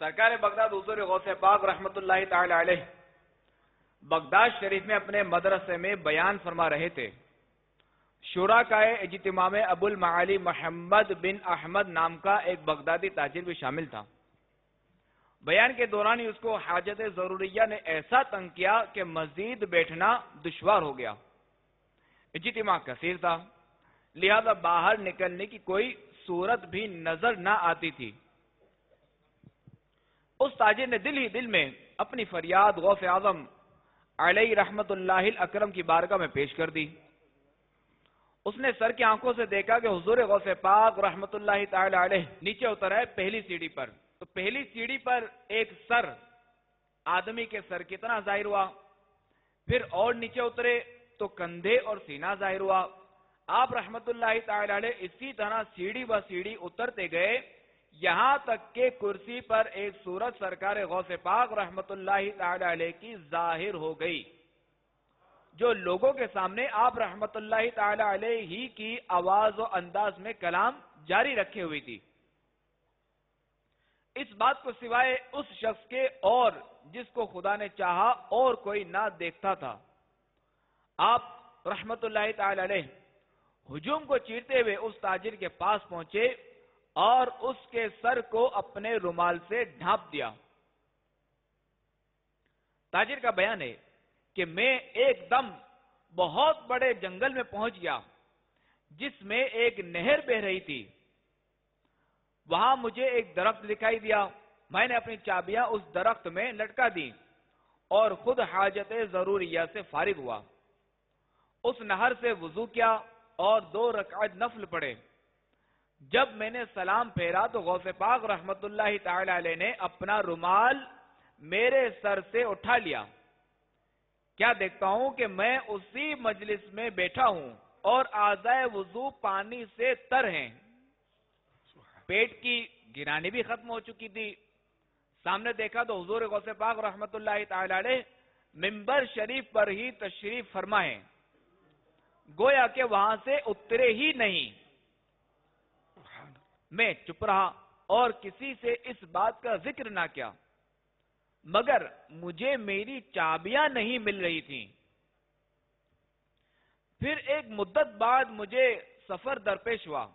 سرکار بغداد حضور غوث پاک رحمت اللہ تعالی علیہ بغداد شریف میں اپنے مدرسے میں بیان فرما رہے تھے۔ شورکائے اجتماع میں ابو المعالی محمد بن احمد نام کا ایک بغدادی تاجر بھی شامل تھا۔ بیان کے دوران ہی اس کو حاجت ضروریہ نے ایسا تنگ کیا کہ مزید بیٹھنا دشوار ہو گیا۔ اجتماع کثیر تھا، لہذا باہر نکلنے کی کوئی صورت بھی نظر نہ آتی تھی۔ اس تاجر نے دل ہی دل میں اپنی فریاد غوث اعظم علیہ رحمت اللہ الاکرم کی بارگاہ میں پیش کر دی۔ اس نے سر کی آنکھوں سے دیکھا کہ حضور غوث پاک رحمت اللہ تعالی علیہ نیچے اتر ہے پہلی سیڑھی پر، تو پہلی سیڑھی پر ایک سر آدمی کے سر کتنا ظاہر ہوا، پھر اور نیچے اترے تو کندھے اور سینہ ظاہر ہوا۔ آپ رحمت اللہ تعالی علیہ اسی طرح سیڑھی و سیڑھی اترتے گئے، یہاں تک کہ کرسی پر ایک صورت سرکار غوث پاک رحمت اللہ تعالی علیہ کی ظاہر ہو گئی، جو لوگوں کے سامنے آپ رحمت اللہ تعالی علیہ ہی کی آواز و انداز میں کلام جاری رکھے ہوئی تھی۔ اس بات کو سوائے اس شخص کے اور جس کو خدا نے چاہا اور کوئی نہ دیکھتا تھا۔ آپ رحمت اللہ تعالی علیہ ہجوم کو چیرتے ہوئے اس تاجر کے پاس پہنچے اور اس کے سر کو اپنے رومال سے ڈھانپ دیا۔ تاجر کا بیان ہے کہ میں ایک دم بہت بڑے جنگل میں پہنچ گیا جس میں ایک نہر بہ رہی تھی۔ وہاں مجھے ایک درخت دکھائی دیا، میں نے اپنی چابیاں اس درخت میں لٹکا دی اور خود حاجت ضروریہ سے فارغ ہوا۔ اس نہر سے وضو کیا اور 2 رکعت نفل پڑھے۔ جب میں نے سلام پھیرا تو غوث پاک رحمت اللہ تعالی علیہ نے اپنا رومال میرے سر سے اٹھا لیا۔ کیا دیکھتا ہوں کہ میں اسی مجلس میں بیٹھا ہوں اور اعضائے وضو پانی سے تر ہیں، پیٹ کی گرانی بھی ختم ہو چکی تھی۔ سامنے دیکھا تو حضور غوث پاک رحمت اللہ تعالی علیہ منبر شریف پر ہی تشریف فرما ہے، گویا کہ وہاں سے اترے ہی نہیں۔ میں چپ رہا اور کسی سے اس بات کا ذکر نہ کیا، مگر مجھے میری چابیاں نہیں مل رہی تھیں۔ پھر ایک مدت بعد مجھے سفر درپیش ہوا۔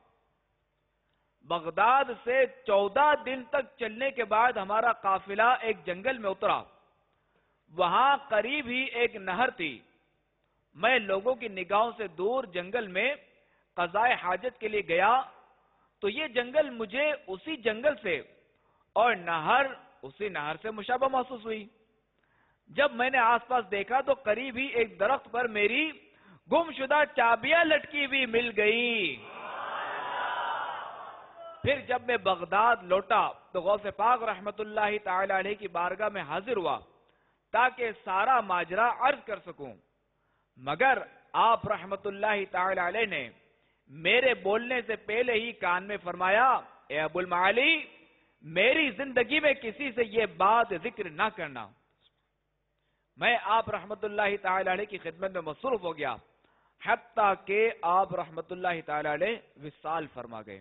بغداد سے 14 دن تک چلنے کے بعد ہمارا قافلہ ایک جنگل میں اترا۔ وہاں قریب ہی ایک نہر تھی۔ میں لوگوں کی نگاہوں سے دور جنگل میں قضائے حاجت کے لیے گیا تو یہ جنگل مجھے اسی جنگل سے اور نہر اسی نہر سے مشابہ محسوس ہوئی۔ جب میں نے آس پاس دیکھا تو قریب ہی ایک درخت پر میری گم شدہ چابیاں لٹکی ہوئی مل گئی۔ پھر جب میں بغداد لوٹا تو غوث پاک رحمت اللہ تعالی علیہ کی بارگاہ میں حاضر ہوا تاکہ سارا ماجرا عرض کر سکوں، مگر آپ رحمت اللہ تعالی علیہ نے میرے بولنے سے پہلے ہی کان میں فرمایا، اے ابو المعالی، میری زندگی میں کسی سے یہ بات ذکر نہ کرنا۔ میں آپ رحمت اللہ تعالی علیہ کی خدمت میں مصروف ہو گیا، حتیٰ کہ آپ رحمت اللہ تعالی علیہ وصال فرما گئے۔